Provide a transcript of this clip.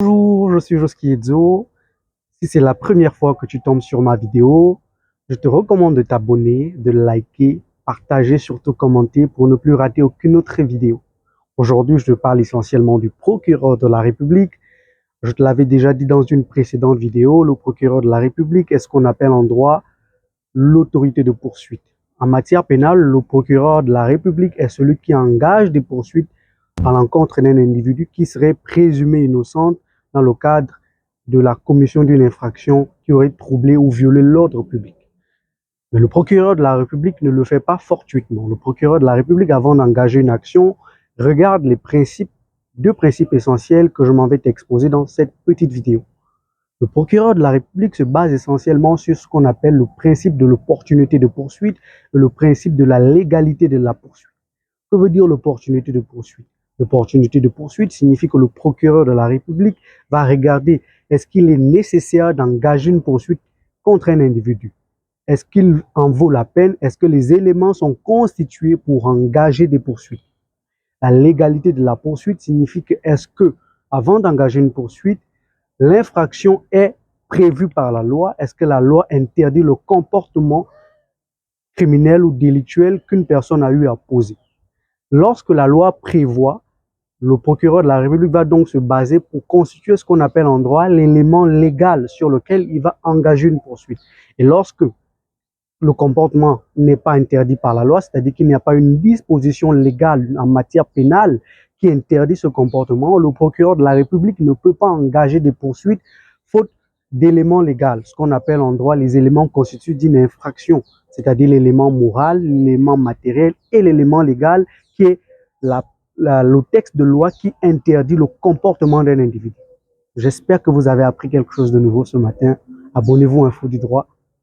Bonjour, je suis Joski Edzo. Si c'est la première fois que tu tombes sur ma vidéo, je te recommande de t'abonner, de liker, partager, surtout commenter pour ne plus rater aucune autre vidéo. Aujourd'hui, je te parle essentiellement du procureur de la République. Je te l'avais déjà dit dans une précédente vidéo, le procureur de la République est ce qu'on appelle en droit l'autorité de poursuite. En matière pénale, le procureur de la République est celui qui engage des poursuites à l'encontre d'un individu qui serait présumé innocent dans le cadre de la commission d'une infraction qui aurait troublé ou violé l'ordre public. Mais le procureur de la République ne le fait pas fortuitement. Le procureur de la République, avant d'engager une action, regarde les principes, deux principes essentiels que je m'en vais t'exposer dans cette petite vidéo. Le procureur de la République se base essentiellement sur ce qu'on appelle le principe de l'opportunité de poursuite et le principe de la légalité de la poursuite. Que veut dire l'opportunité de poursuite? L'opportunité de poursuite signifie que le procureur de la République va regarder est-ce qu'il est nécessaire d'engager une poursuite contre un individu? Est-ce qu'il en vaut la peine? Est-ce que les éléments sont constitués pour engager des poursuites? La légalité de la poursuite signifie que est-ce que, avant d'engager une poursuite, l'infraction est prévue par la loi? Est-ce que la loi interdit le comportement criminel ou délictuel qu'une personne a eu à poser? Lorsque la loi prévoit, le procureur de la République va donc se baser pour constituer ce qu'on appelle en droit l'élément légal sur lequel il va engager une poursuite. Et lorsque le comportement n'est pas interdit par la loi, c'est-à-dire qu'il n'y a pas une disposition légale en matière pénale qui interdit ce comportement, le procureur de la République ne peut pas engager des poursuites faute d'éléments légaux, ce qu'on appelle en droit les éléments constitués d'une infraction, c'est-à-dire l'élément moral, l'élément matériel et l'élément légal qui est le texte de loi qui interdit le comportement d'un individu. J'espère que vous avez appris quelque chose de nouveau ce matin. Abonnez-vous à Info du droit.